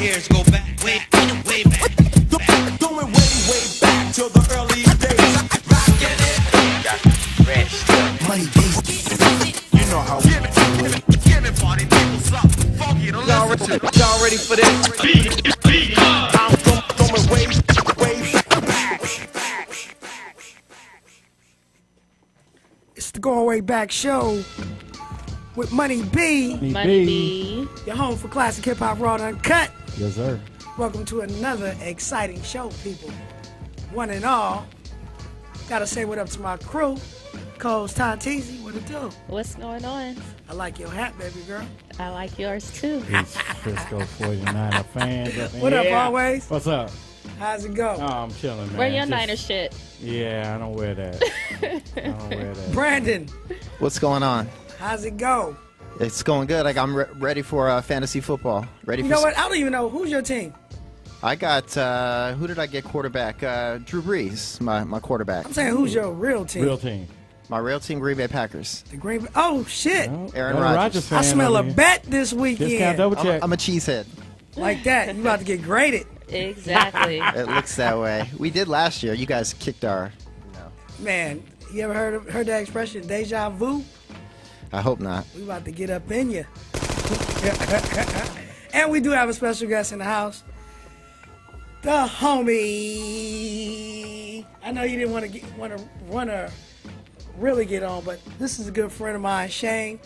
ears go back, way back. Going way back to the early days. Rockin' it. Got red stuff. Money beats. You know how we Give me party people suck. Funky to listen to. Y'all ready for this? I'm going way back. It's the Going Way Back show with Money B. Money B. Your home for classic hip hop raw and uncut. Yes, sir. Welcome to another exciting show, people. One and all. Gotta say what up to my crew. Cole's Tanteezy, what it do? What's going on? I like your hat, baby girl. I like yours too. It's Frisco 49er fans. What up, always? What's up? How's it go? Oh, I'm chilling, man. Wear your Niner shit. Yeah, I don't wear that. I don't wear that. Brandon, What's going on? how's it go? It's going good. Like I'm ready for fantasy football. Ready You for. know what? I don't even know. Who's your team? I got who did I get quarterback? Drew Brees, my quarterback. I'm saying who's your real team? Real team. My real team, Green Bay Packers. The Green Bay. Oh, shit. Aaron Got a Rodgers. fan I smell a over here. bet this Discount weekend. double check. I'm a cheesehead. Like that. You about to get graded. Exactly. It looks that way. We did last year. You guys kicked our. Man, you ever heard that expression, deja vu? I hope not. We about to get up in you. And we do have a special guest in the house. The homie. I know you didn't want to really get on, but this is a good friend of mine, Shane.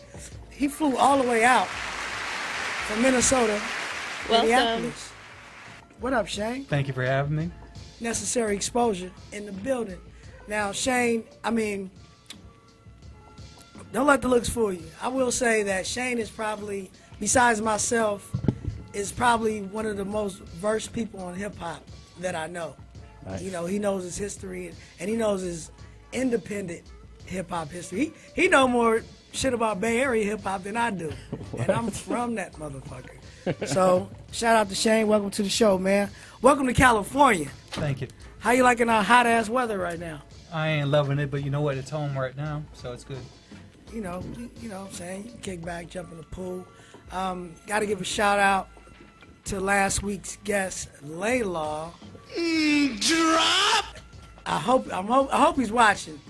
He flew all the way out from Minnesota, Welcome. Minneapolis. What up, Shane? Thank you for having me. Necessary exposure in the building. Now, Shane, I mean, don't let the looks fool you. I will say that Shane is probably, besides myself, is probably one of the most versed people on hip-hop that I know. Nice. You know, he knows his history, and he knows his independent hip-hop history. He know more shit about Bay Area hip-hop than I do, and I'm from that motherfucker. So, shout out to Shane. Welcome to the show, man. Welcome to California. Thank you. How you liking our hot-ass weather right now? I ain't loving it, but you know what? It's home right now, so it's good. You know what I'm saying? You can kick back, jump in the pool. Got to give a shout out to last week's guest, Laylaw. Drop! I hope he's watching.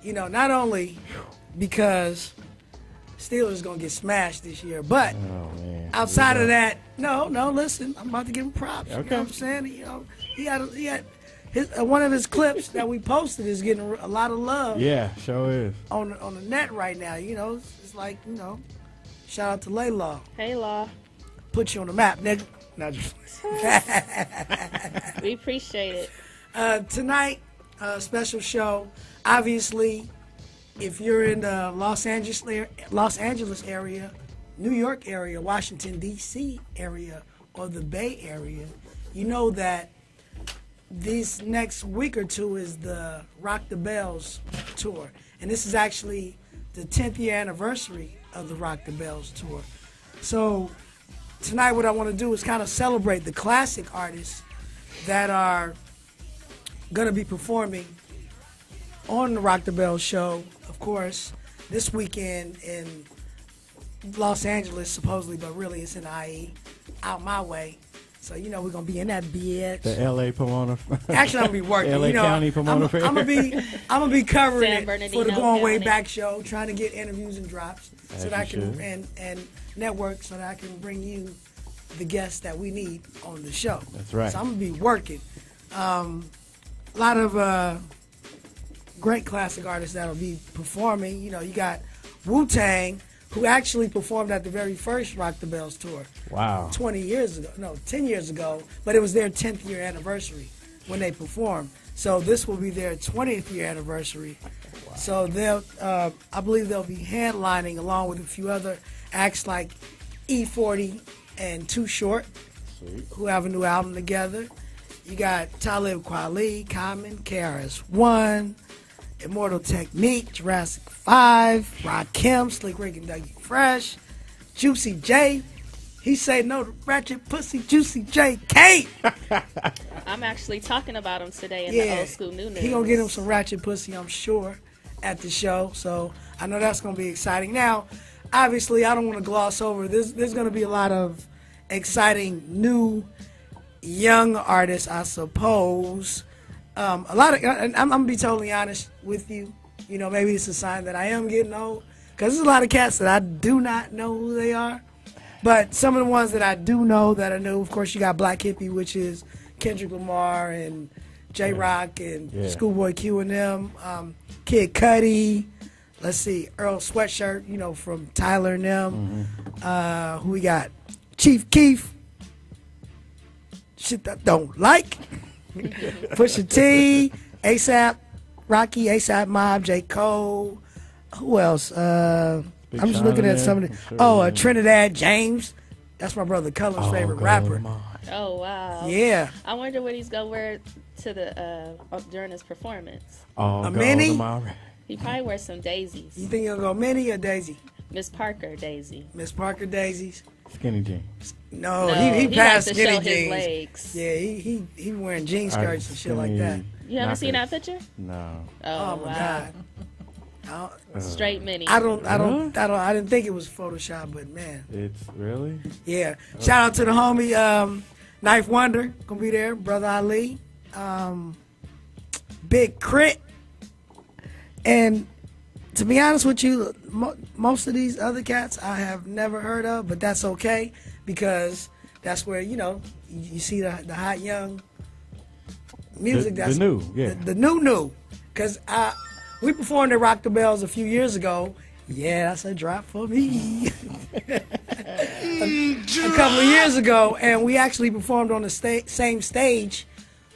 You know, not only because Steelers gonna get smashed this year, but Oh, man. outside of that, no, listen, I'm about to give him props. You know Okay. what I'm saying? You know, he had his, one of his clips that we posted is getting a lot of love. Yeah, sure is. On the net right now, you know, it's like, you know, shout out to Laylaw. Hey, Law. Put you on the map, nigga. No, just We appreciate it. tonight, special show. Obviously, if you're in the Los Angeles area, New York area, Washington D.C. area, or the Bay Area, you know that this next week or two is the Rock the Bells tour, and this is actually the 10th year anniversary of the Rock the Bells tour. So tonight what I want to do is kind of celebrate the classic artists that are going to be performing on the Rock the Bells show, of course, this weekend in Los Angeles, supposedly, but really it's in IE, out my way. So, you know, we're going to be in that bitch. The L.A. Pomona. Actually, I'm going to be working. L.A. You know, County Pomona Fair. I'm going to be covering San it Bernardino for the Going Way County. Back show, trying to get interviews and drops so As that I you can should. and network so that I can bring you the guests that we need on the show. That's right. So I'm going to be working. A lot of great classic artists that'll be performing. You know, you got Wu-Tang, who actually performed at the very first Rock the Bells tour. Wow. 10 years ago, but it was their 10th year anniversary when they performed. So this will be their 20th year anniversary. Wow. So they'll, I believe they'll be headlining along with a few other acts like E40 and Too Short, Sweet. who have a new album together. You got Talib Kweli, Common, KRS-One, Immortal Technique, Jurassic 5, Rakim, Slick Rick and Dougie Fresh, Juicy J. He say no to ratchet pussy, Juicy J. Kate. I'm actually talking about him today in the old school new news. He gonna get him some ratchet pussy, I'm sure, at the show. So I know that's gonna be exciting. Now, obviously, I don't want to gloss over. There's gonna be a lot of exciting new young artists, I suppose. A lot of, and I'm gonna be totally honest with you. You know, maybe it's a sign that I am getting old, because there's a lot of cats that I do not know who they are. But some of the ones that I do know that I know, of course, you got Black Hippie, which is Kendrick Lamar and J-Rock and Schoolboy Q and them, Kid Cudi. Let's see, Earl Sweatshirt, you know, from Tyler and them. Who we got? Chief Keef. Shit that I don't like. Pusha T, ASAP Rocky, ASAP Mob, J. Cole. Who else? I'm just looking at some of the. Trinidad James. That's my brother Cullen's favorite rapper. Oh wow. Yeah. I wonder what he's gonna wear to the during his performance. A mini. He probably wears some daisies. You think he'll go mini or daisy? Miss Parker Daisy. Miss Parker daisies. Skinny jeans. No, he passed likes to skinny show jeans. his legs. Yeah, he wearing jean skirts and shit like that. You haven't seen that picture? No. Oh my God. Straight mini. I didn't think it was Photoshop, but man. It's really? Yeah. Shout out to the homie Knife Wonder, gonna be there. Brother Ali, Big Crit, and to be honest with you, most of these other cats I have never heard of, but that's okay because that's where you see the hot young music. That's the new, the new. Because we performed at Rock the Bells a few years ago. Yeah, that's a drop for me. a couple of years ago, and we actually performed on the same stage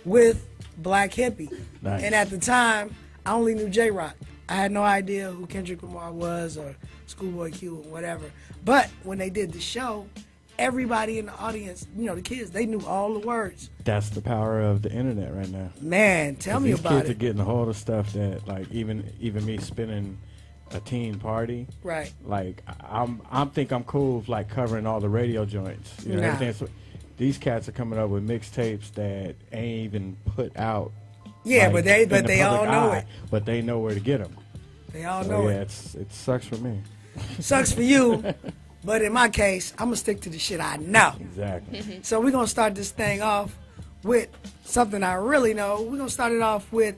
with Black Hippie. Nice. And at the time, I only knew J-Rock. I had no idea who Kendrick Lamar was or Schoolboy Q or whatever. But when they did the show, everybody in the audience, the kids, they knew all the words. That's the power of the internet right now. Man, tell me about it. These kids are getting a hold of stuff that, like, even me spinning a teen party. Right. Like, I'm cool with, like, covering all the radio joints. Everything. So these cats are coming up with mixtapes that ain't even put out. Yeah, like, but they all know it. But they know where to get them. They all know it. It sucks for me. Sucks for you, but in my case, I'm gonna stick to the shit I know. Exactly. So we're gonna start this thing off with something I really know. We're gonna start it off with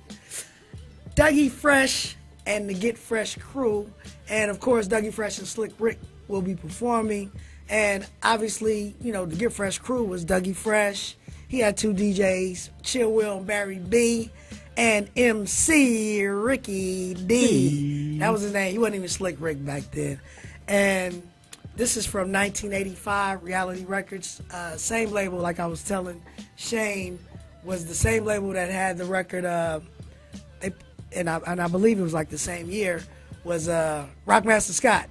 Dougie Fresh and the Get Fresh crew, and of course, Dougie Fresh and Slick Rick will be performing. And obviously, the Get Fresh crew was Dougie Fresh. He had two DJs, Chill Will and Barry B, and MC Ricky D. That was his name. He wasn't even Slick Rick back then. And this is from 1985, Reality Records. Same label, like I was telling Shane, was the same label that had the record, and I believe it was like the same year, was Rockmaster Scott.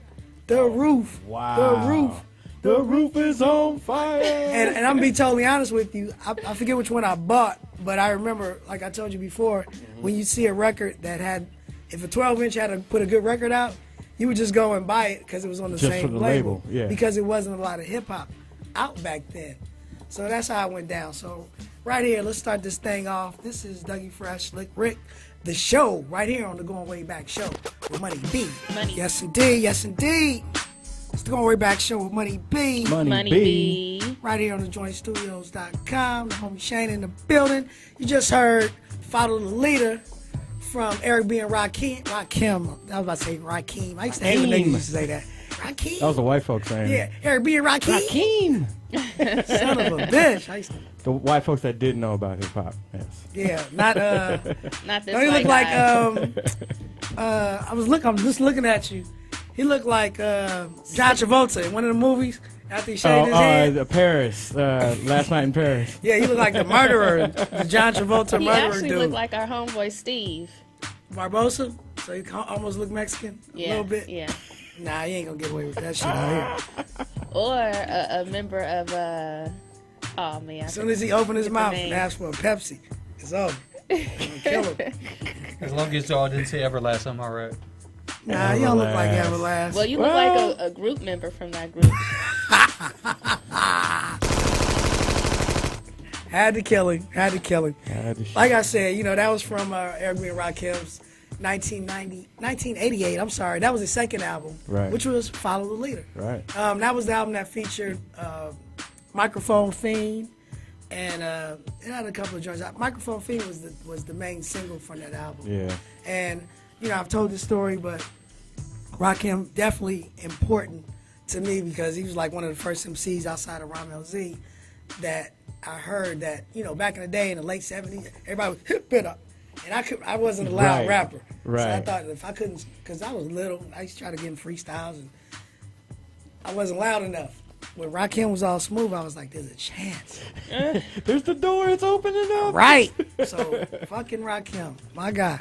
The Roof. Wow. The Roof. The roof is on fire. And I'm gonna be totally honest with you. I forget which one I bought, but I remember, like I told you before, when you see a record that had, if a 12-inch had to put a good record out, you would just go and buy it because it was on the Just same for the label. Yeah. Because it wasn't a lot of hip hop out back then. So that's how it went down. So right here, let's start this thing off. This is Dougie Fresh, Slick Rick, the show right here on the Going Way Back show with Money B. Money. Yes indeed, yes indeed. It's the Going Way Back show with Money B. Money B. Right here on the jointstudios.com. The homie Shane in the building. You just heard Follow the Leader from Eric B. and Rakim. I was about to say Rakim. I used to hate when niggas used to say that. Rakim. That was the white folks saying. Yeah, Eric B. and Rakim. Son of a bitch. I used to. The white folks that didn't know about hip hop. Yes. Yeah, not Not this don't he look guy. I'm just looking at you. He looked like John Travolta in one of the movies after he shaved his head. Paris. Last Night in Paris. Yeah, he looked like the murderer, the John Travolta He murderer actually dude. looked like our homeboy Steve. Barbosa, so he almost looked Mexican a little bit. Yeah. Nah, he ain't gonna get away with that shit out here. Or a member of oh man. As soon as he opened his Get the mouth name. and asked for a Pepsi, it's over. I'm gonna kill him. As long as y'all didn't say Everlast, I'm all right. Nah, you don't look like Everlast. Well, you look like a group member from that group. Had to kill him. Like I said, that was from Eric B. and Rakim's 1988. I'm sorry, that was his second album, Right. which was Follow the Leader. Right. That was the album that featured Microphone Fiend, and it had a couple of joints. Microphone Fiend was the main single from that album. Yeah. And I've told this story, but Rakim definitely important to me because he was like one of the first MCs outside of Ram LZ that I heard that back in the day in the late '70s, everybody was hip it up, and I wasn't a loud rapper. Right. So I thought if I couldn't, because I was little, I used to try to get in freestyles, and I wasn't loud enough. When Rakim was all smooth, I was like, there's a chance. There's the door, it's opening up. Right. So, fucking Rakim, my guy.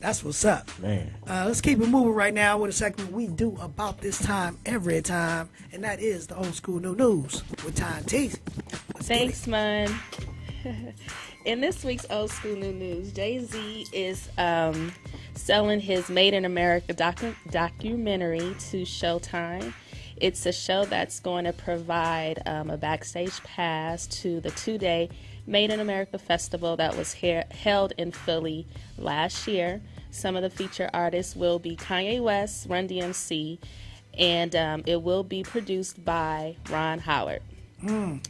That's what's up. Man. Let's keep it moving right now with a segment we do about this time every time, and that is the old school new news with Time T. Thanks, man. In this week's old school new news, Jay-Z is selling his Made in America documentary to Showtime. It's a show that's going to provide a backstage pass to the 2-day Made in America festival that was held in Philly last year. Some of the featured artists will be Kanye West, Run DMC, and it will be produced by Ron Howard. I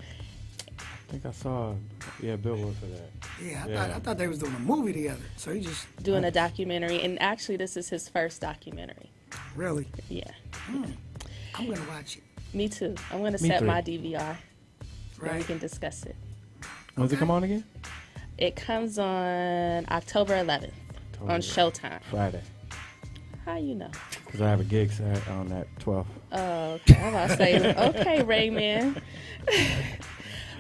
think I saw a billboard for that. Yeah, I thought they was doing a movie together. So he just doing a documentary, and actually this is his first documentary. Really? Yeah. I'm gonna watch it. Me too. I'm gonna set my DVR. And we can discuss it. When's it come on again? It comes on October 11th on Showtime. Friday. How you know? Because I have a gig set on that 12th. Oh, okay. I'm about to say, okay, Rayman.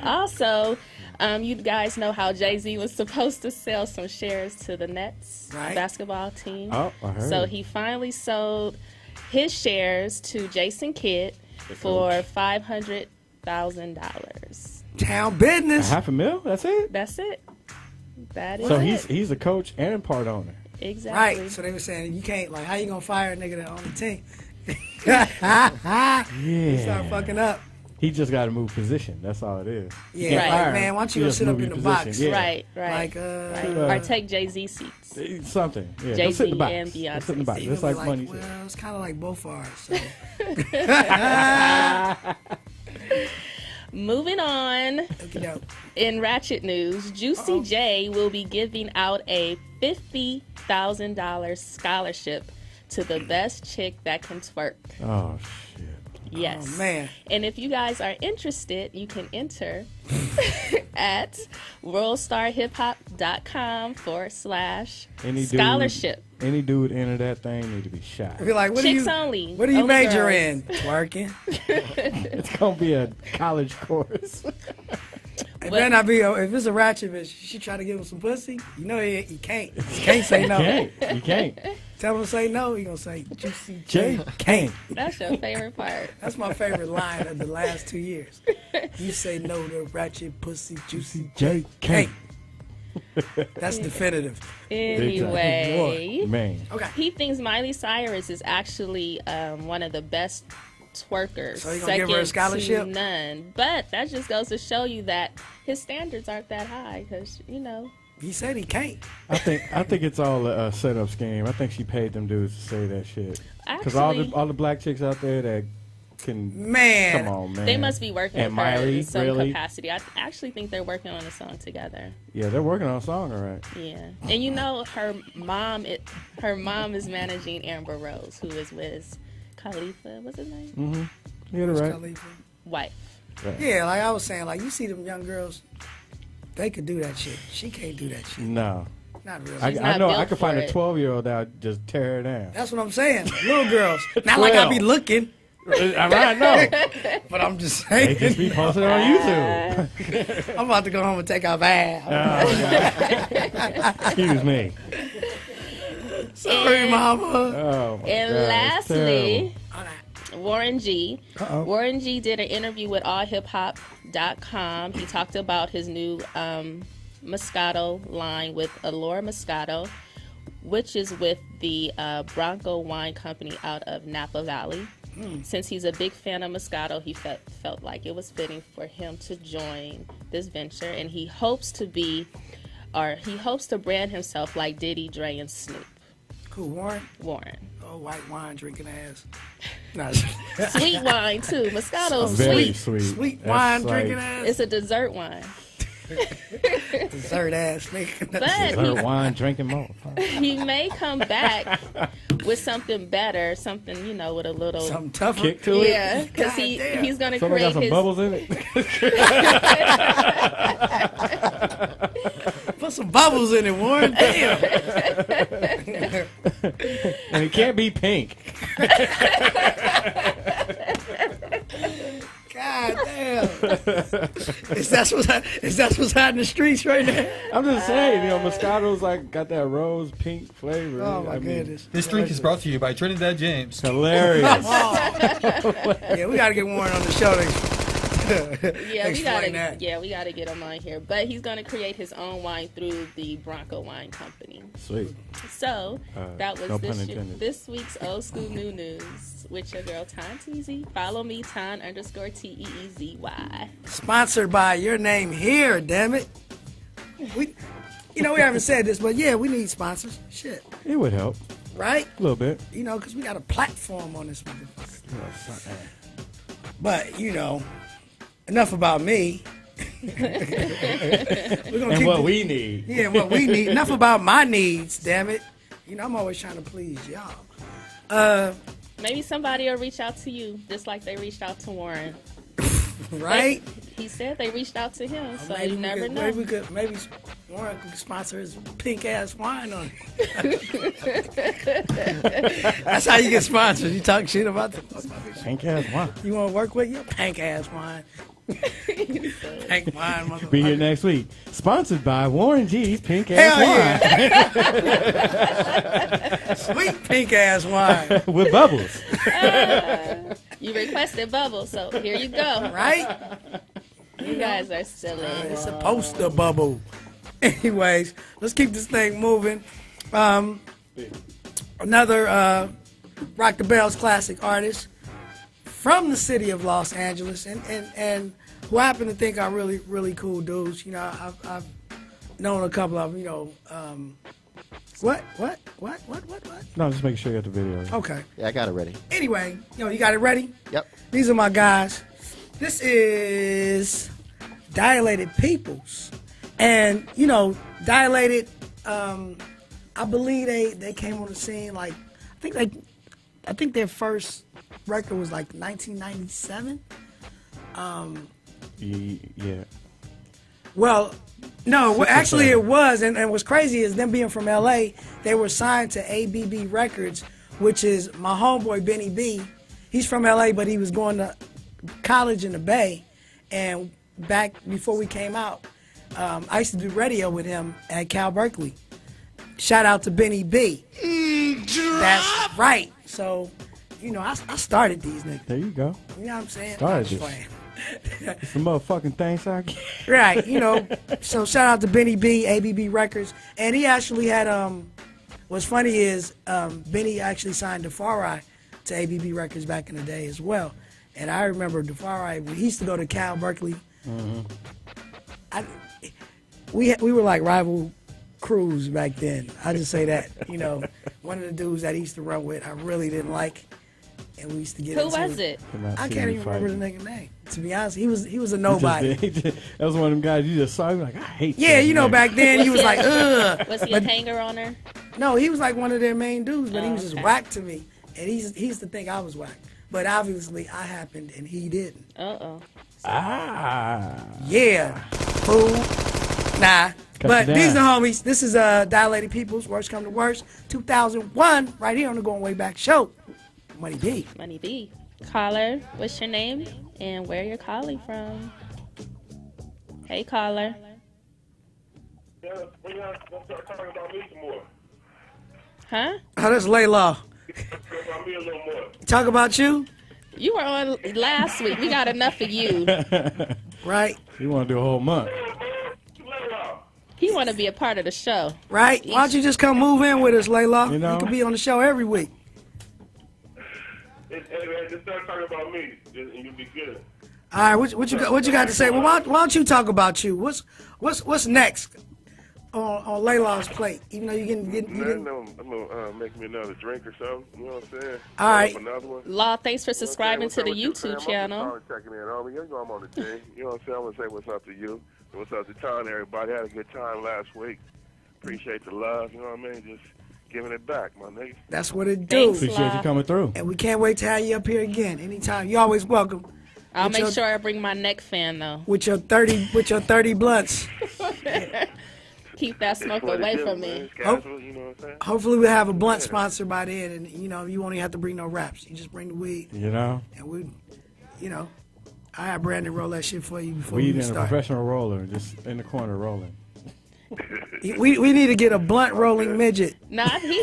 Also, you guys know how Jay-Z was supposed to sell some shares to the Nets basketball team. Oh, I heard. So he finally sold his shares to Jason Kidd for $500,000. Town business. $500,000? That's it? That's it. That is so it. he's a coach and part owner. Exactly. Right. So they were saying you can't, like, how you gonna fire a nigga that on the team? You start fucking up. He just got to move position. That's all it is. Yeah, right. Man, why don't you go sit up in the box? Yeah. Right. Like, or take Jay-Z seats. Something. Yeah. Jay-Z and Beyonce. Sit in the box. It's like money. Well, it's kind of like both ours. So. Moving on, in Ratchet news, Juicy J will be giving out a $50,000 scholarship to the best chick that can twerk. Oh, shit. Yes. Oh, man. And if you guys are interested, you can enter at worldstarhiphop.com/scholarship. Any dude enter that thing need to be shot. Be like, Chicks only. What do you only major girls. in? Twerking. It's going to be a college course. It better not be, if it's a ratchet bitch, she try to give him some pussy, you know he can't. He can't say no. You can't. Tell him to say no, he gonna say Juicy J can't. That's your favorite part. That's my favorite line of the last 2 years. You say no to ratchet pussy, Juicy J can't. That's definitive. Anyway, man. Okay. He thinks Miley Cyrus is actually one of the best twerkers. So you gonna give her a scholarship? To none. But that just goes to show you that his standards aren't that high because, He said he can't. I think it's all a setup scheme. I think she paid them dudes to say that shit. Because all the black chicks out there that can come on, man. They must be working and with her Miley, in some really? capacity. I actually think they're working on a song together. Yeah, they're working on a song, all right. Yeah, and her mom is managing Amber Rose, who is with Khalifa. What's his name? Mm-hmm. Yeah, right. Khalifa? Wife. Right. Yeah, like I was saying, like you see them young girls, they could do that shit. She can't do that shit. No. Not really. I know I could find a 12-year-old that would just tear her down. That's what I'm saying. Little girls. Not like I be looking. I know. But I'm just saying. They just be posting on YouTube. I'm about to go home and take a bath. Excuse me. Sorry, mama. Oh, and God, lastly, Warren G. Warren G did an interview with allhiphop.com. He talked about his new Moscato line with Allure Moscato, which is with the Bronco Wine Company out of Napa Valley. Since he's a big fan of Moscato, he felt like it was fitting for him to join this venture, and he hopes to brand himself like Diddy, Dre, and Snoop. Who, Warren? Warren. Oh, white wine drinking ass. No, Sweet wine too. Moscato's Very sweet. sweet. sweet That's wine like drinking ass. It's a dessert wine. Dessert ass nigga. But dessert wine drinking motherfucker. he may come back with something better, something, with a little Something tougher. Kick to it. yeah, because Goddamn. he's gonna Something got create some his bubbles in it. Put some bubbles in it, Warren. Damn. And it can't be pink. God damn. Is that what's out in the streets right now? I'm just saying, Moscato's like got that rose pink flavor. Oh my goodness. This drink is brought to you by Trinidad James. Hilarious. Yeah, we gotta get Warren on the show to yeah, explain that. we gotta get him on here. But he's gonna create his own wine through the Bronco Wine Company. Sweet. So that was no pun intended. this week's old school new news with your girl Ton Teezy. Follow me, Ton_TEEZY. Sponsored by Your Name Here, damn it. We haven't said this, but yeah, we need sponsors. Shit. It would help Right? a little bit. Because we got a platform on this motherfucker. But, enough about me. And what we need. Yeah, what we need. Enough about my needs, damn it. I'm always trying to please y'all. Maybe somebody will reach out to you, just like they reached out to Warren. Right? He said they reached out to him, so Maybe you we never could, know. maybe Warren could sponsor his pink ass wine on it. That's how you get sponsored. You talk shit about the Pink ass wine. You want to work with your pink ass wine. Pink wine, motherfucker. Be here next week. Sponsored by Warren G's Pink Ass Hell Sweet pink ass wine. Wine. With bubbles. You requested bubble, so here you go. Right? You guys are silly. It's supposed to bubble. Anyways, let's keep this thing moving. Another Rock the Bells classic artist from the city of Los Angeles, and who I happen to think are really, really cool dudes. I've known a couple of them. What? No, just making sure you got the video. Okay. Yeah, I got it ready. Anyway, you got it ready? Yep. These are my guys. This is Dilated Peoples. And, Dilated, I believe they came on the scene I think their first record was 1997. Yeah. Well, no, actually it was, and what's crazy is them being from LA, they were signed to ABB Records, which is my homeboy Benny B. He's from LA, but he was going to college in the Bay, and back before we came out, I used to do radio with him at Cal Berkeley. Shout out to Benny B. That's right. So, I started these niggas. There you go. You know what I'm saying? Started I'm just this. playing. It's the motherfucking things I get. Right, So shout out to Benny B, ABB Records, and he actually had what's funny is Benny actually signed DeFari to ABB Records back in the day as well, and I remember DeFari when he used to go to Cal Berkeley. Mm-hmm. We were like rival crews back then. I just say that one of the dudes that he used to run with I really didn't like. And we used to get Who into was it? I can't even remember the nigga name. To be honest, he was a nobody. That was one of them guys you just saw. You like, I hate. Yeah, that nigga. back then he was like, ugh. Was he a hanger on her? No, he was like one of their main dudes, but he was just okay. whack to me. And he used to think I was whack. But obviously I happened and he didn't. Uh-oh. Yeah, fool. Nah. But you these are down. homies. This is Dilated Peoples, Worst Come to Worst, 2001, right here on the Going Way Back show. Money B. Money B. Caller, what's your name and where you're calling from? Hey, caller. Yeah, we're going to start talking about me some more. Huh? Oh, that's Laylaw. Talk about me a little more. Talk about you? You were on last week. We got enough of you. Right. You want to do a whole month? He want to be a part of the show. Right? Why don't you just come move in with us, Laylaw? You know? You can be on the show every week. Hey, man, just start talking about me, and you'll be good. All right, what you got to say? Well, why don't you talk about you? What's next on Laylaw's plate? Even though you getting I'm gonna make me another drink or something. You know what I'm saying? All right. Another one. Law, thanks for subscribing to the YouTube channel. I'm checking in, homie. You know I'm on the team. You know what I'm saying? I'm gonna say what's up to you. What's up to Tom and everybody. Had a good time last week. Appreciate the love. You know what I mean? Just giving it back, my nigga. That's what it do. Thanks, Appreciate you coming through. And we can't wait to have you up here again anytime. You're always welcome. I'll make sure I bring my neck fan though. With your 30 blunts. Keep that smoke away from me. Hopefully we'll have a blunt sponsor by then, and you won't even have to bring no wraps. You just bring the weed. You know. And we, I have Brandon roll that shit for you before we we start. A professional roller, just in the corner rolling. We need to get a blunt rolling midget. Not he.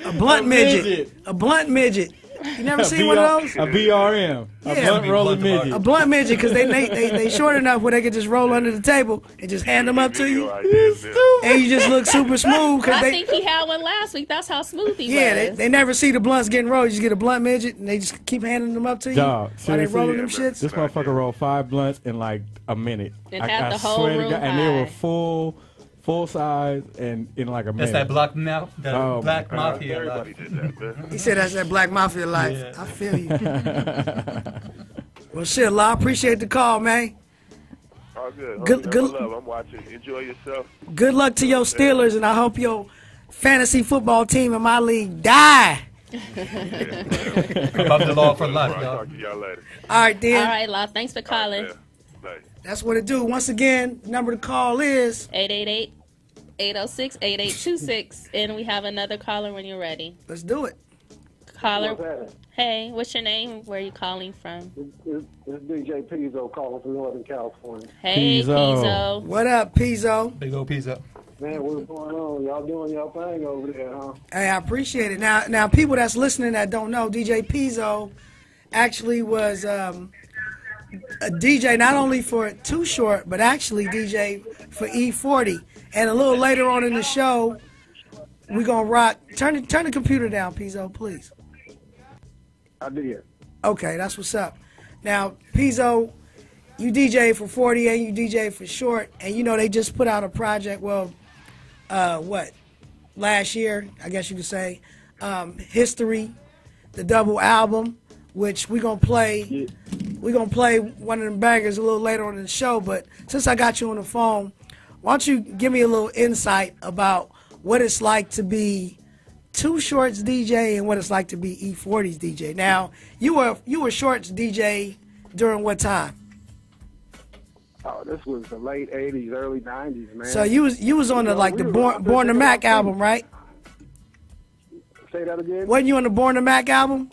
A blunt midget. A blunt midget. You never seen one of those? A BRM. Yeah. A blunt rolling midget. A blunt midget, because they short enough where they can just roll under the table and just hand them up to you. And you just look super smooth. I think he had one last week. That's how smooth he was. Yeah, they never see the blunts getting rolled. You just get a blunt midget, and they just keep handing them up to you. Dog, while they rolling them shits. This motherfucker rolled 5 blunts in like a minute. And had the whole room and they were full size and in like a minute. That's that black mafia life. He said that's that black mafia life. Yeah. I feel you. Well, shit, La, I appreciate the call, man. All good. Good love. I'm watching. Enjoy yourself. Good luck to your Steelers, and I hope your fantasy football team in my league die. Above the law for life, y'all. Talk to y'all later. All right, then. All right, Law. Thanks for calling. That's what it do. Once again, the number to call is 888-806-8826. And we have another caller when you're ready. Let's do it. Caller. Hey, what's your name? Where are you calling from? It's DJ Pizzo calling from Northern California. Hey, Pizzo. What up, Pizzo? Big old Pizzo. Man, what's going on? Y'all doing y'all thing over there, huh? Hey, I appreciate it. Now, people that's listening that don't know, DJ Pizzo actually was a DJ not only for Too Short, but actually DJ for E40. And a little later on in the show, we're going to rock. Turn the computer down, Pizzo, please. I did. Okay, that's what's up. Now, Pizzo, you DJ for 40 and you DJ for Short. And, they just put out a project, last year, I guess you could say, History, the double album, which we're going to play. Yeah. We're going to play one of them bangers a little later on in the show, but since I got you on the phone, why don't you give me a little insight about what it's like to be Too Short's DJ and what it's like to be E40's DJ. Now, you were Short's DJ during what time? Oh, this was the late 80s, early 90s, man. So you was on the Born to Mac album, right? Say that again? Wasn't you on the Born to Mac album?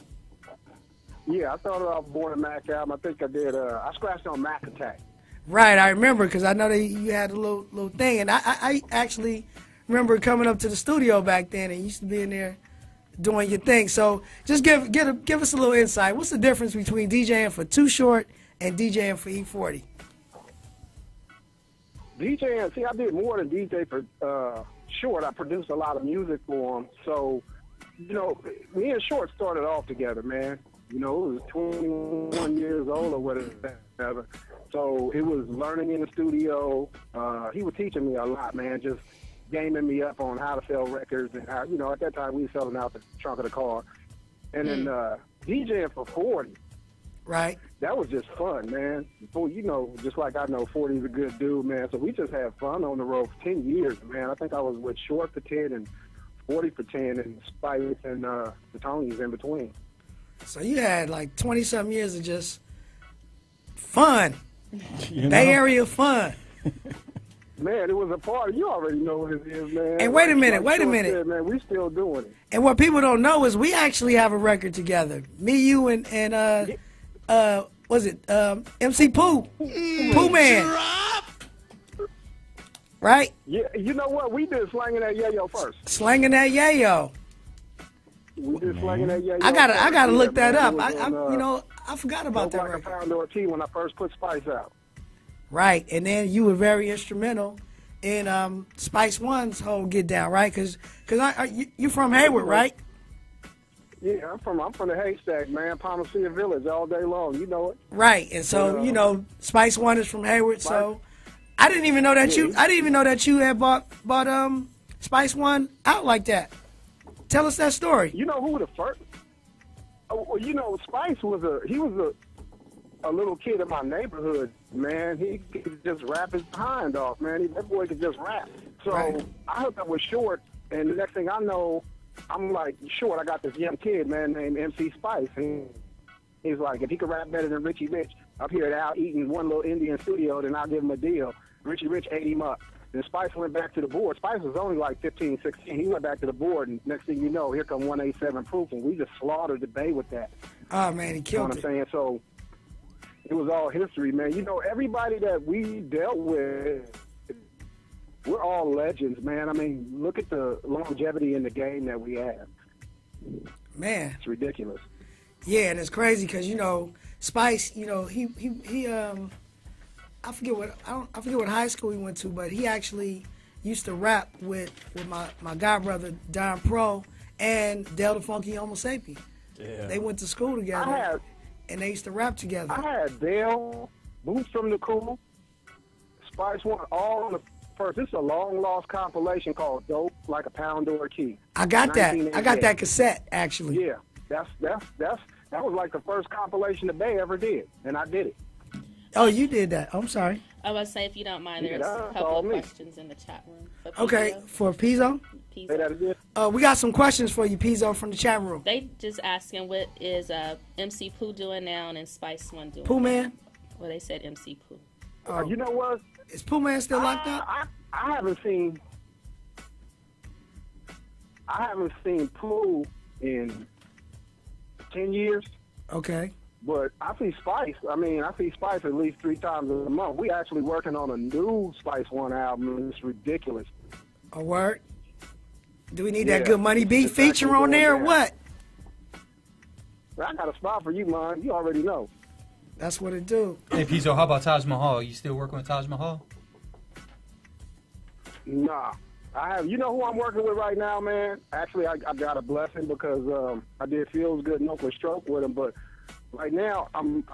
Yeah, I started off Born to Mac album. I think I did. I scratched on Mac Attack. Right, I remember because I know that you had a little thing, and I actually remember coming up to the studio back then and you used to be in there doing your thing. So just give us a little insight. What's the difference between DJing for Too Short and DJing for E40? DJing, see, I did more than DJ for Short. I produced a lot of music for him. So, me and Short started off together, man. It was 21 years old or whatever. So it was learning in the studio. He was teaching me a lot, man, just gaming me up on how to sell records. And how, at that time we were selling out the trunk of the car. And then DJing for 40. Right. That was just fun, man. Just like I know 40 is a good dude, man. So we just had fun on the road for 10 years, man. I think I was with Short for 10 and 40 for 10 and Spice and the Tonys in between. So you had like 20-something years of just fun. Bay Area fun. Man, it was a party. You already know what it is, man. And wait a minute. Said, man, we still doing it. And what people don't know is we actually have a record together. Me, you, and MC Pooh? Pooh Man. Right? Yeah, you know what? We did Slanging That Yayo first. Slanging That Yayo. We did Slanging That Yayo. I gotta look that man. up. I forgot about that record. Like a pound or tea when I first put Spice out. Right, and then you were very instrumental in Spice One's whole get down, right? Because you from Hayward, right? Yeah, I'm from the Haystack, man. Palmacia Village all day long. You know it. Right, and so Spice One is from Hayward, so I didn't even know that you had bought Spice One out like that. Tell us that story. You know who the first? Well, you know, Spice was a little kid in my neighborhood, man. He could just rap his behind off, man. That boy could just rap. So I hooked up with Short, and the next thing I know, I'm like, Short, I got this young kid, man, named MC Spice. And he's like, if he could rap better than Richie Rich up here at Al Eaton, one little Indian studio, then I'll give him a deal. Richie Rich ate him up. Then Spice went back to the board. Spice was only like 15, 16. He went back to the board, and next thing you know, here come 187 Proof, and we just slaughtered the Bay with that. Oh, man, he killed it. You know what I'm saying? So it was all history, man. You know, everybody that we dealt with, we're all legends, man. I mean, look at the longevity in the game that we have. Man. It's ridiculous. Yeah, and it's crazy because, you know, Spice, you know, he I forget what high school he went to, but he actually used to rap with my godbrother Don Pro and Del the Funky Homo Sapien. Yeah. They went to school together, and they used to rap together. I had Del, Boots from the Cool, Spice One, all on the first. This is a long lost compilation called "Dope Like a Pound or a Key." I got that. I got that cassette actually. Yeah, that was like the first compilation the Bay ever did, and I did it. Oh, you did that. I'm sorry. I was saying, if you don't mind, there's a couple of questions in the chat room. For Pizzo? We got some questions for you, Pizzo, from the chat room. They just asking, what is MC Pooh doing now and Spice One doing Pooh now? Man? Well, they said MC Pooh. You know what? Is Pooh Man still locked up? I haven't seen Pooh in 10 years. Okay. But I see Spice. I mean, I see Spice at least 3 times a month. We actually working on a new Spice One album, and it's ridiculous. A word? Do we need that Good Money Beat feature on there or what? I got a spot for you, man. You already know. That's what it do. Hey, Pizzo, how about Taj Mahal? You still working with Taj Mahal? Nah. I have. You know who I'm working with right now, man? Actually, I got a blessing because I did Feels Good and Oakland Stroke with him, but right now, I'm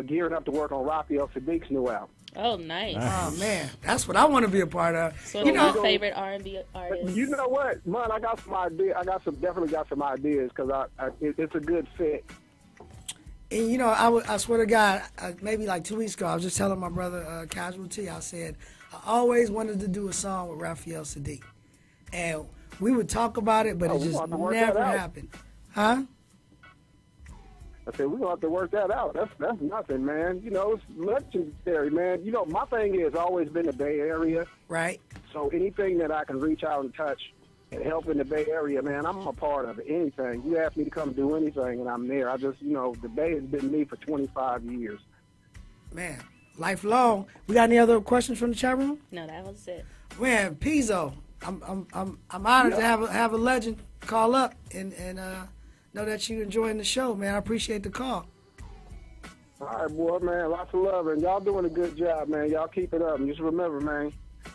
gearing up to work on Raphael Sadiq's new album. Oh, nice. Oh, man. That's what I want to be a part of. So you know, favorite R&B artist? You know what? Man, I got some ideas. Definitely got some ideas because it's a good fit. And, you know, I swear to God, maybe like 2 weeks ago, I was just telling my brother, Casualty, I said, I always wanted to do a song with Raphael Sadiq. And we would talk about it, but it just never happened. Huh? I said, we're going to have to work that out. That's nothing, man. You know, it's legendary, man. You know, my thing is always been the Bay Area. Right. So anything that I can reach out and touch and help in the Bay Area, man, I'm a part of it. Anything. You ask me to come do anything, and I'm there. I just, you know, the Bay has been me for 25 years. Man, lifelong. We got any other questions from the chat room? No, that was it. Man, Pizzo, I'm honored to have a legend call up and know that you enjoying the show, man. I appreciate the call. All right, boy, man. Lots of love, and y'all doing a good job, man. Y'all keep it up, and just remember, man,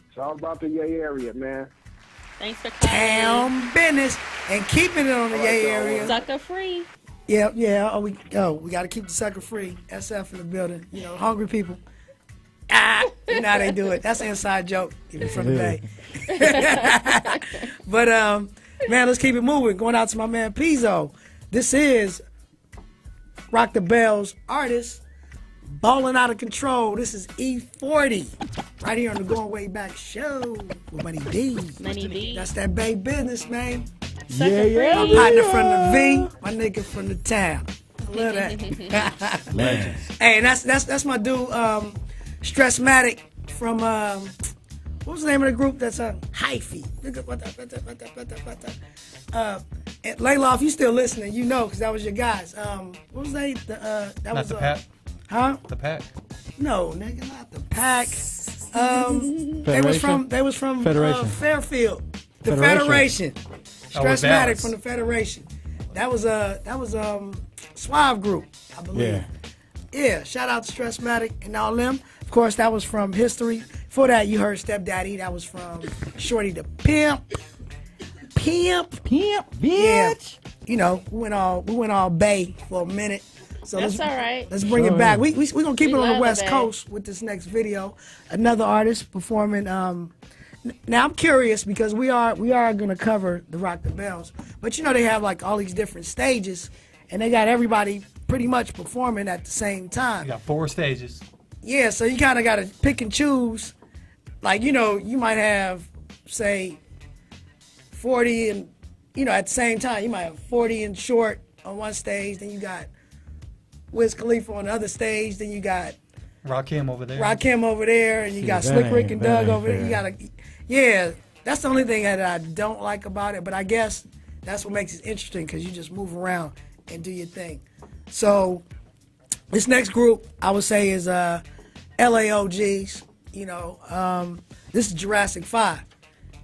it's all about the Yay area, man. Thanks for calling. Town business and keeping it on the Yay area. Sucker free. Yeah. We got to keep the sucker free. SF in the building. You know, hungry people. You know how they do it. That's an inside joke. If you're from the Bay. But man, let's keep it moving. Going out to my man Pizzo. This is Rock the Bells artist, balling out of control. This is E40, right here on the Going Way Back show with Money B. Money B. That's that Bay business, man. Yeah. My partner from the V, my nigga from the town. I love that. Legends. Hey, that's my dude, Stressmatic from what was the name of the group? That's Hyphy. And Layla, if you still listening, you know, because that was your guys. What was they? That not was the Pack. Huh? The Pack. No, nigga, not the Pack. They was from Federation. Fairfield. The Federation. Stressmatic from the Federation. That was Suave group, I believe. Yeah. Shout out to Stressmatic and all them. Of course, that was from History. Before that, you heard Stepdaddy. That was from Shorty the Pimp. Pimp, bitch. Yeah. You know, we went all Bay for a minute. So That's all right. Let's bring it back. We gonna keep We it on the love West it, babe. Coast with this next video. Another artist performing. Now I'm curious because we are gonna cover the Rock the Bells, but you know they have like all these different stages, and they got everybody pretty much performing at the same time. You got 4 stages. Yeah, so you kind of got to pick and choose. Like, you know, you might have, say, 40 and, you know, at the same time, you might have 40 and short on one stage, then you got Wiz Khalifa on the other stage, then you got Rakim over there. Rakim over there, and you got that Slick Rick ain't- and that Doug ain't over there. You fair. got to, yeah, that's the only thing that I don't like about it, but I guess that's what makes it interesting because you just move around and do your thing. So this next group, I would say, is LAOGs. You know, this is Jurassic 5.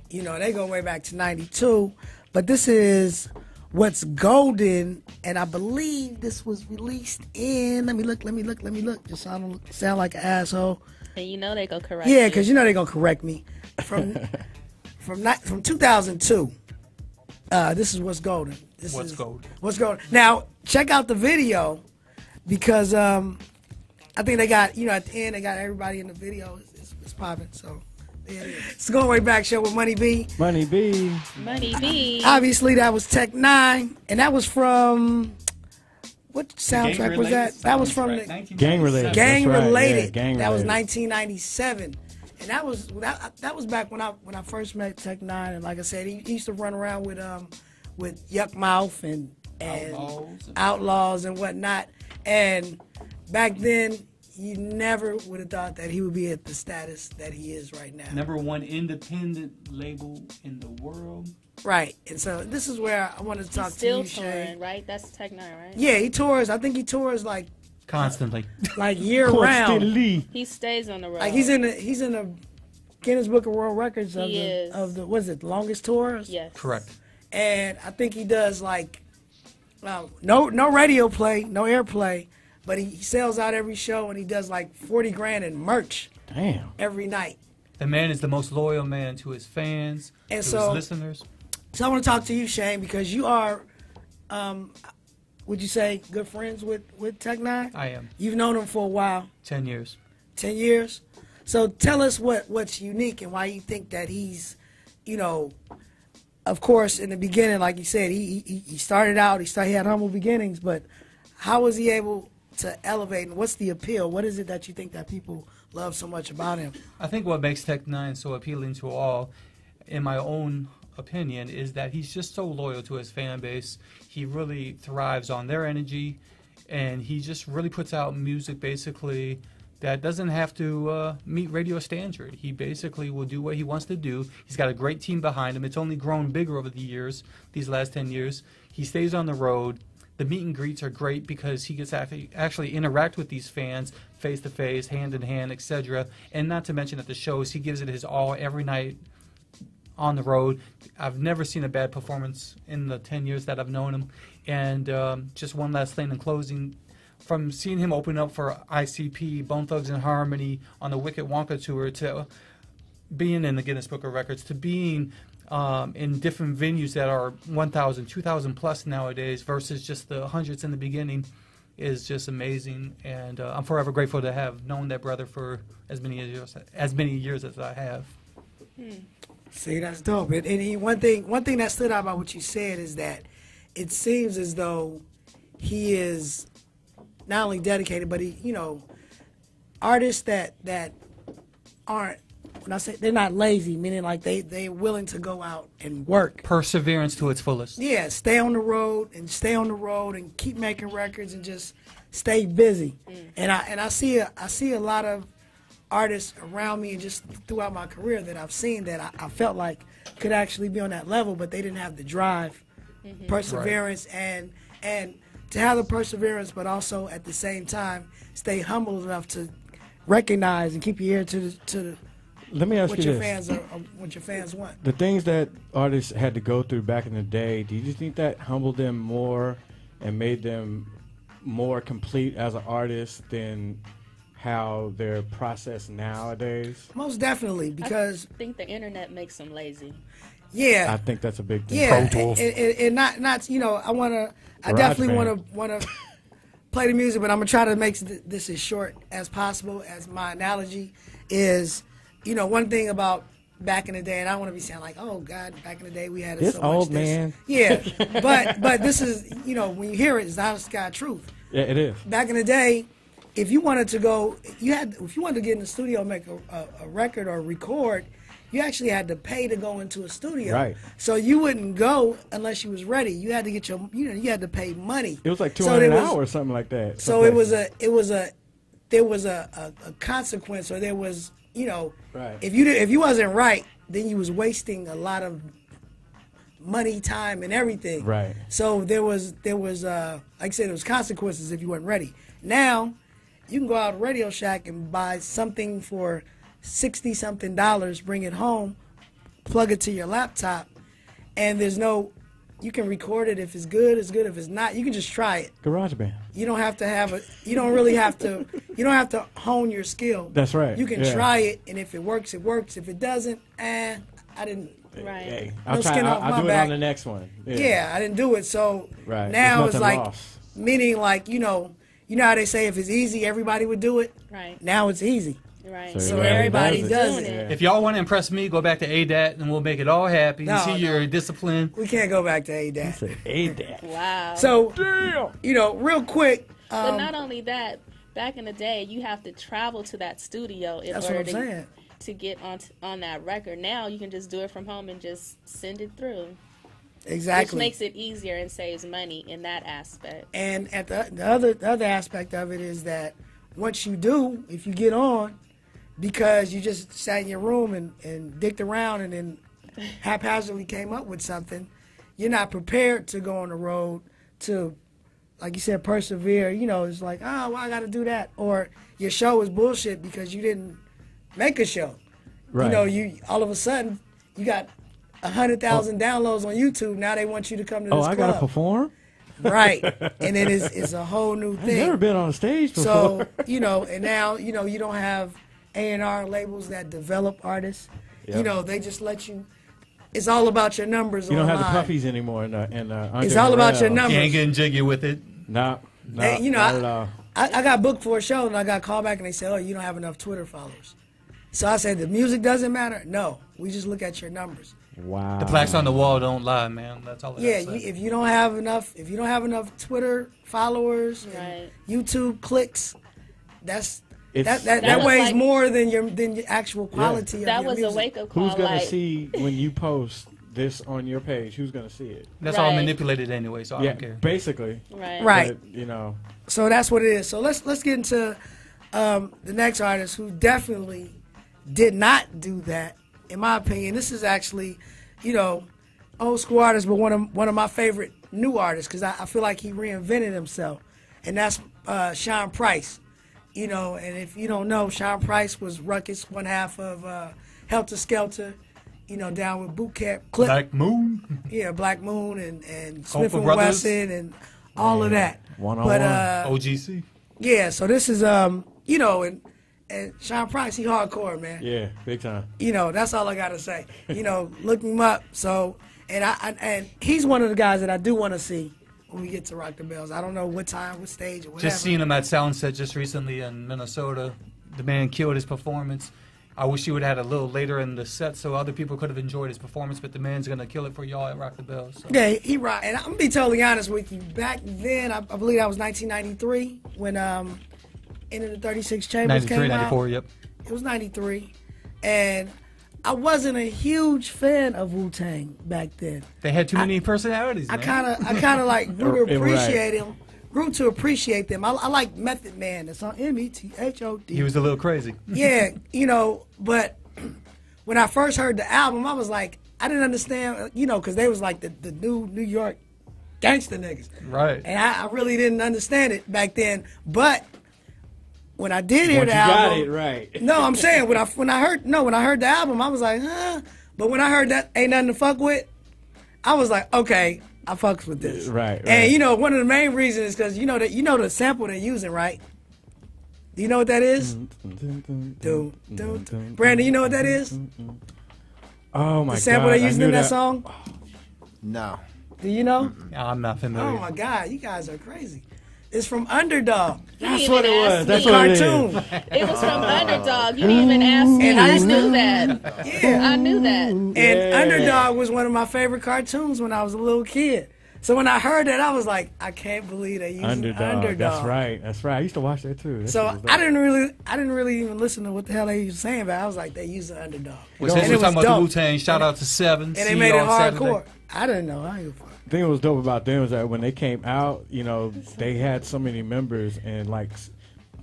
You know, they go way back to 92. But this is What's Golden, and I believe this was released in, let me look, just so I don't sound like an asshole. And you know they go correct. Yeah, you. because you know they're going to correct me. From 2002, this is What's Golden. What's Golden? What's Golden. Now, check out the video, because I think they got, you know, at the end, they got everybody in the video. It's popping, so there it is. It's Going Way Back Show with Money B. Money B. Money B. Obviously, that was Tech 9, and that was from, what soundtrack was that? That was from the Gang Related. Gang That's right, Related. yeah, Gang That was Related. 1997. And that was back when I first met Tech 9, and like I said, he used to run around with Yuck Mouth and Outlaws and whatnot. And back then, you never would have thought that he would be at the status that he is right now. #1 independent label in the world. Right. And so this is where I wanted to talk He's to still you, Shay. touring, right? That's Tech 9, right? Yeah, he tours. I think he tours like Constantly. year round. Constantly. He stays on the road. Like he's in the Guinness Book of World Records of He is. the what is it, longest tours? Yes. Correct. And I think he does like no radio play, no airplay, but he sells out every show, and he does like 40 grand in merch Damn. every night. The man is the most loyal man to his fans, And to so- his listeners. So I want to talk to you, Shane, because you are, would you say, good friends with Tech 9? I am. You've known him for a while, 10 years. 10 years. So tell us what's unique and why you think that he's, you know, of course, in the beginning, like you said, he started out, he had humble beginnings, but how was he able to elevate, and what's the appeal? What is it that you think that people love so much about him? I think what makes Tech 9 so appealing to all, in my own opinion, is that he's just so loyal to his fan base. He really thrives on their energy, and he just really puts out music basically that doesn't have to meet radio standard. He basically will do what he wants to do. He's got a great team behind him. It's only grown bigger over the years, these last 10 years. He stays on the road. The meet and greets are great because he gets to actually interact with these fans face to face, hand in hand, etc. And not to mention at the shows, he gives it his all every night on the road. I've never seen a bad performance in the 10 years that I've known him. And just one last thing in closing, from seeing him open up for ICP, Bone Thugs and Harmony on the Wicked Wonka tour, to being in the Guinness Book of Records, to being in different venues that are 1,000, 2,000 plus nowadays versus just the hundreds in the beginning, is just amazing. And I'm forever grateful to have known that brother for as many years as I have. See, that's dope. And one thing that stood out about what you said is that it seems as though he is not only dedicated, but he, you know, artists that aren't, when I say they're not lazy, meaning like they're willing to go out and work. Perseverance to its fullest. Yeah, stay on the road and keep making records and just stay busy. And I see a lot of artists around me and just throughout my career that I've seen that I felt like could actually be on that level, but they didn't have the drive, perseverance, and to have the perseverance, but also at the same time stay humble enough to recognize and keep your ear to the Let me ask what you your this. fans are, what your fans want. The things that artists had to go through back in the day, do you think that humbled them more and made them more complete as an artist than how they're processed nowadays? Most definitely, because I think the internet makes them lazy. yeah, I think that's a big thing. yeah, and not you know, I definitely Fan. want to play the music, but I'm gonna try to make this as short as possible. As my analogy is, one thing about back in the day, and I don't want to be saying like, oh God, back in the day we had This so old much man. Yeah, but this is, when you hear it, it's honest to God truth. Yeah, it is. Back in the day, if you wanted to go, if you wanted to get in the studio and make a record or record, you actually had to pay to go into a studio. Right. So you wouldn't go unless you was ready. You had to get you had to pay money. It was like $200 an hour or something like that. So there was a consequence, or there was, right. if you wasn't right, then you was wasting a lot of money, time, and everything. Right. So there was like I said, there was consequences if you weren't ready. Now you can go out to Radio Shack and buy something for $60-something, bring it home, plug it to your laptop, and you can record it. If it's good, it's good. If it's not, you can just try it. GarageBand. You don't have to you don't really have to, you don't have to hone your skill. That's right. You can Yeah. try it, and if it works, it works. If it doesn't, I didn't. Right. Hey, No skin off I'll my do it back. on the next one. Yeah, I didn't do it. So Right. now There's it's nothing like, lost. meaning like, you know how they say if it's easy, everybody would do it. Right. Now it's easy. Right. So everybody does it. If y'all want to impress me, go back to ADAT and we'll make it all happy. No, See your discipline. We can't go back to ADAT. ADAT. Wow. So, real quick. But not only that, back in the day, you have to travel to that studio in That's what order I'm saying. to get on that record. Now you can just do it from home and just send it through. Exactly. Which makes it easier and saves money in that aspect. And at the other aspect of it is that once you do, if you get on, because you just sat in your room and dicked around and then haphazardly came up with something, you're not prepared to go on the road to, like you said, persevere. It's like, oh, well, I got to do that. Or your show is bullshit because you didn't make a show. Right. You all of a sudden, you got 100,000 downloads on YouTube. Now they want you to come to this club. I got to perform? Right. And then it's a whole new thing. I've never been on a stage before. So, and now, you don't have A&R labels that develop artists. Yep. They just let you. It's all about your numbers. You don't online. have the puffies anymore. It's all about your numbers. You ain't getting jiggy with it. No, And, not at all. I got booked for a show and I got called back and they said, oh, you don't have enough Twitter followers. So I said, the music doesn't matter? No, we just look at your numbers. Wow. The plaques on the wall don't lie, man. That's all. If you don't have enough Twitter followers, Right. and YouTube clicks, that was weighs like- more than your actual quality of That your was music. a wake-up call. Who's going to like, see when you post this on your page? Who's going to see it? That's all Right. manipulated anyway, so I Yeah, don't care. basically. Right. Right. But, So that's what it is. So let's get into the next artist who definitely did not do that. In my opinion, this is actually, old school artist, but one of my favorite new artists because I feel like he reinvented himself, and that's Sean Price. And if you don't know, Sean Price was Ruckus, one half of Helter Skelter. Down with Boot Camp Clip. Black Moon. Yeah, Black Moon and Smith Copa and Brothers. Wesson and all of that. One-on-one. OGC. Yeah, so this is and Sean Price, he hardcore, man. Yeah, big time. That's all I gotta say. Look him up. So and he's one of the guys that I do want to see when we get to Rock the Bells. I don't know what time, what stage, or whatever. Just seen him at Soundset just recently in Minnesota. The man killed his performance. I wish he would have had a little later in the set so other people could have enjoyed his performance, but the man's going to kill it for y'all at Rock the Bells. So. Yeah, he right. And I'm going to be totally honest with you. Back then, I believe that was 1993 when Into the 36 Chambers 93, came out. 94, yep. It was 93. And I wasn't a huge fan of Wu-Tang back then. They had too many personalities, I man. kind of like grew to appreciate Right. him. Grew to appreciate them. I like Method Man. It's on METHOD. He was a little crazy. Yeah, but when I first heard the album, I was like, I didn't understand, because they was like the new New York gangster niggas. Right. And I really didn't understand it back then. But when I did hear Once the you got album, it right. no, I'm saying when I heard the album, I was like, huh. But when I heard that ain't nothing to fuck with, I was like, okay, I fucks with this. Right. And one of the main reasons is because the sample they're using, right? Do you know what that is? Brandon, you know what that is? Oh my god. The sample they're using I in knew that song? No. Do you know? I'm not familiar. Oh my God, you guys are crazy. It's from Underdog. That's what it was. That's The what it is. cartoon. It was from Underdog. You didn't even ask me. And I I knew that. Yeah. I knew that. And Underdog was one of my favorite cartoons when I was a little kid. So when I heard that, I was like, I can't believe they used Underdog. That's right. That's right. I used to watch that too. That So shit was I dope. didn't really even listen to what the hell they was saying, but I was like, they used the Underdog. Well, since And we're it talking was about the dope. Wu-Tang, shout out to Seven. And See they made you it on hardcore. Saturday. I didn't know. I ain't give a fuck. The thing that was dope about them was that when they came out, you know, they had so many members, and like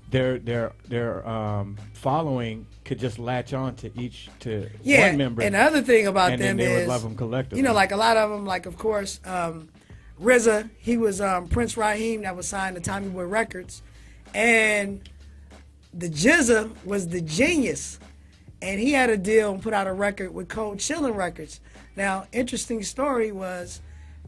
their following could just latch on to one member. And the other thing about and them then they is, would love them collectively. you know, like a lot of them, like of course, RZA, he was Prince Raheem that was signed to Tommy Boy Records, and the Jizza was the Genius, and he had a deal and put out a record with Cold Chillin' Records. Now, interesting story was,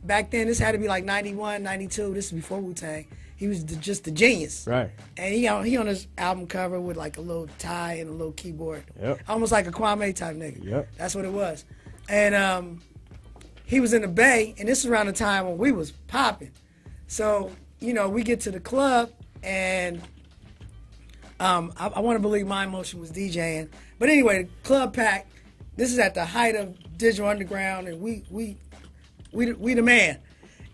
back then, this had to be like 91, 92, this is before Wu-Tang, he was just the Genius. Right. And he on his album cover with like a little tie and a little keyboard. Yep. Almost like a Kwame type nigga. Yep. That's what it was. And he was in the Bay, and this is around the time when we was popping. So, you know, we get to the club, and I want to believe My Emotion was DJing. But anyway, the club packed. This is at the height of Digital Underground, and we the man.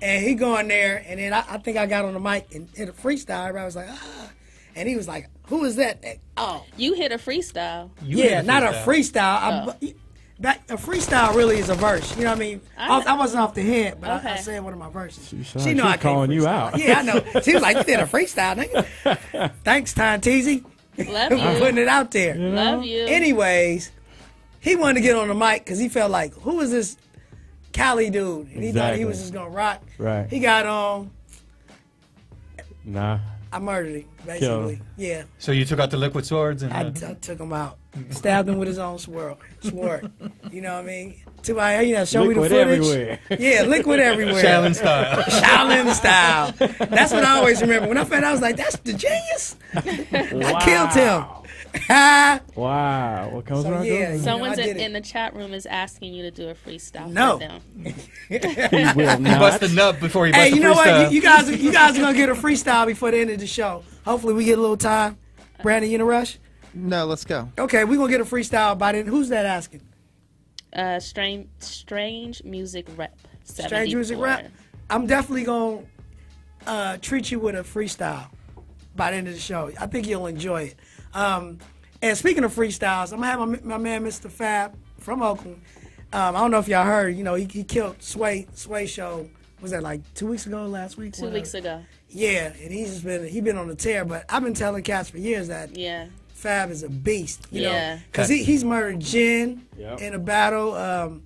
And he going there, and then I think I got on the mic and hit a freestyle. Everybody was like, ah. And he was like, who is that? Oh. You hit a freestyle. Yeah, not a freestyle. A freestyle really is a verse. You know what I mean? I wasn't off the head, but I said one of my verses. She know I can't calling you out. Yeah, I know. She was like, you did a freestyle, nigga. Thanks, Ty Teasy. Love you. For putting it out there. Love you. Anyways, he wanted to get on the mic because he felt like, who is this Cali dude? And he thought he was just going to rock. Right. He got on. Nah. I murdered him, basically. Yeah. So you took out the liquid swords and I took him out. Stabbed him with his own sword. You know what I mean? Show me the Liquid footage. everywhere. Yeah, liquid everywhere. Shaolin style. Shaolin style. That's what I always remember. When I found out, I was like, that's the Genius. I killed him. Wow. What comes So, around yeah, goes you know, Someone's I did in the chat room is asking you to do a freestyle No. for them. He will He not. busted nut before he busted Hey, you know freestyle. what? You guys are gonna get a freestyle before the end of the show. Hopefully, we get a little time. Brandon, you in a rush? No, let's go. Okay, we're gonna get a freestyle by then. Who's that asking? Strange Music Rep. Strange Music 74. Rap. I'm definitely gonna treat you with a freestyle by the end of the show. I think you'll enjoy it. And speaking of freestyles, I'm gonna have my man Mr. Fab from Oakland. I don't know if y'all heard. You know, he killed Sway show. Was that like 2 weeks ago? Last week? 2 weeks ago. Yeah, and he been on the tear. But I've been telling cats for years that Fab is a beast. You know, because he's murdered Jen in a battle.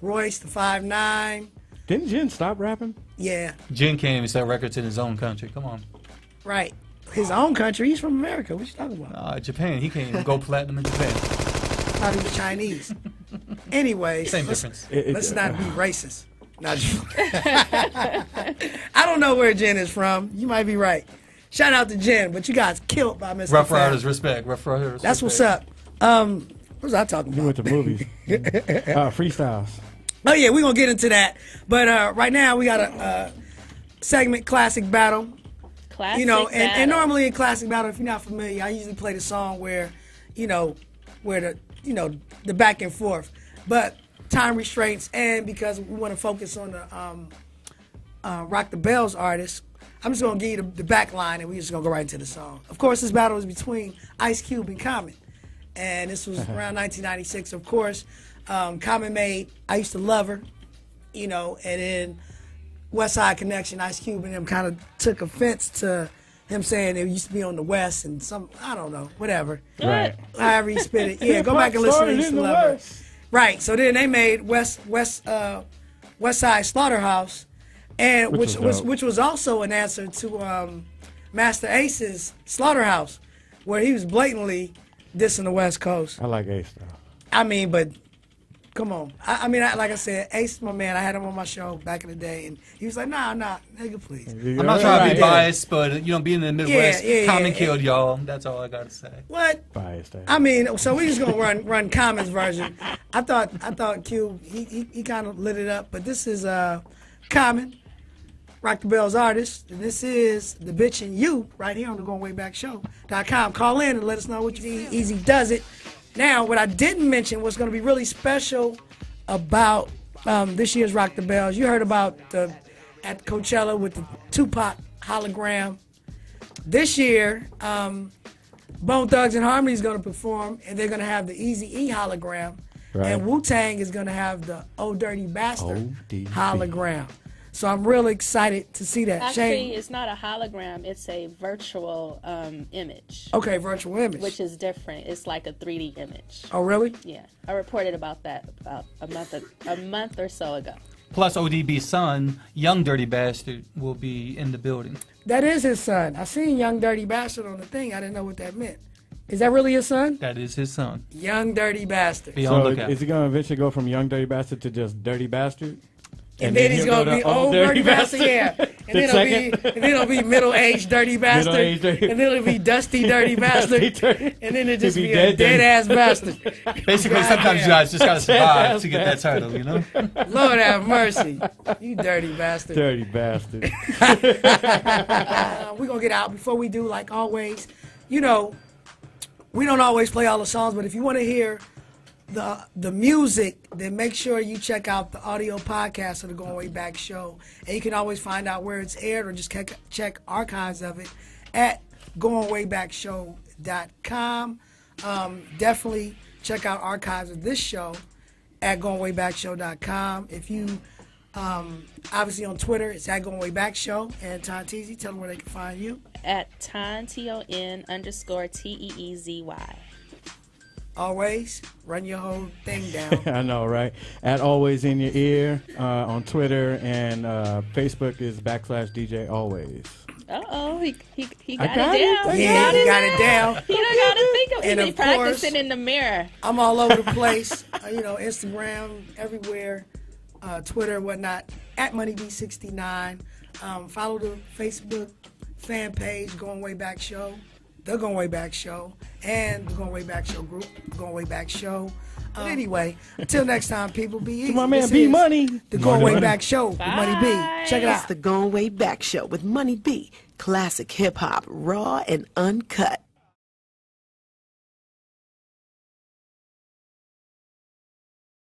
Royce the 5'9". Didn't Jen stop rapping? Yeah. Jen can't even sell records in his own country. Come on. Right. His own country. He's from America. What you talking about? Japan. He can't even go platinum in Japan. Thought he was Chinese. Anyways, Same difference. Let's not be racist. Not I don't know where Jen is from. You might be right. Shout out to Jen, but you guys killed by Mr. Rough Fab. Riders respect. Rough Riders That's respect. what's up. What was I talking He about? went to movies. Freestyles. Oh yeah, we're gonna get into that. But right now we got a segment, Classic Battle. Classic You know, battle. and normally in Classic Battle, if you're not familiar, I usually play the song where the back and forth. But time restraints, and because we want to focus on the Rock the Bells artists, I'm just gonna give you the back line, and we're just gonna go right into the song. Of course, this battle was between Ice Cube and Common, and this was around 1996. Of course, Common made "I Used to Love Her," and then West Side Connection, Ice Cube and them kind of took offense to him saying it used to be on the West and I don't know, whatever. Right. However he spit it. Yeah, go back and listen to "I Used to Love Her." Right. So then they made West Side Slaughterhouse, and which was also an answer to Master Ace's Slaughterhouse, where he was blatantly dissing the West Coast. I like Ace though. I mean, but come on. Like I said, Ace, my man, I had him on my show back in the day, and he was like, nah, nigga, please. I'm not trying to be biased, but being in the Midwest, Common yeah. killed y'all. That's all I got to say. What? Biased. I mean, so we just gonna run Common's version. I thought Cube he kind of lit it up, but this is Common Rock the Bells artist, and this is The Bitch and You right here on the GoinWayBackShow.com. Call in and let us know what you think. Easy does it. Now, what I didn't mention was going to be really special about this year's Rock the Bells. You heard about at Coachella with the Tupac hologram. This year, Bone Thugs and Harmony is going to perform, and they're going to have the Eazy-E hologram. Right. And Wu-Tang is going to have the Oh Dirty Bastard ODB. hologram. So I'm really excited to see that. Actually, Shane? it's not a hologram. It's a virtual image. Okay, virtual image. Which is different. It's like a 3D image. Oh, really? Yeah. I reported about that about a month or so ago. Plus, ODB's son, Young Dirty Bastard, will be in the building. That is his son. I seen Young Dirty Bastard on the thing. I didn't know what that meant. Is that really his son? That is his son. Young Dirty Bastard. Be on So lookout. is he going to eventually go from Young Dirty Bastard to just Dirty Bastard? And then he's he'll going to be Old Old Dirty Bastard, yeah. And then it'll be Middle-Aged Dirty Bastard. Middle-aged dirty- And then it'll be Dusty Dirty Bastard. Dirty. And then it'll just He'll be be a dead dead-ass bastard. Basically, God sometimes damn. you guys just got to survive to get that title, you know? Lord have mercy. You dirty bastard. Dirty Bastard. We're going to get out. Before we do, like always, you know, we don't always play all the songs, but if you want to hear the music, then make sure you check out the audio podcast of the Going Way Back Show. And you can always find out where it's aired or just check archives of it at GoinWayBackShow.com. Definitely check out archives of this show at GoinWayBackShow.com. If you, obviously on Twitter, it's at Going Way Back Show. And Tonteezy, tell them where they can find you. At TON_TEEZY. Always run your whole thing down. I know, right? At Always in Your Ear on Twitter, and Facebook is /DJ Always. Uh-oh, he I got it down. Yeah, he got it down. He don't got to think of And it. He of course, practicing in the mirror. I'm all over the place. Instagram, everywhere, Twitter, whatnot, at MoneyB69. Follow the Facebook fan page, Going Way Back Show, The Going Way Back Show, and The Going Way Back Show group, The Going Way Back Show. But anay, until next time, people, be easy. my man, This B is Money. The Going Money. Way Back Show with Money B. Check it It's out. the Goin' Way Back Show with Money B. Classic hip hop, raw and uncut.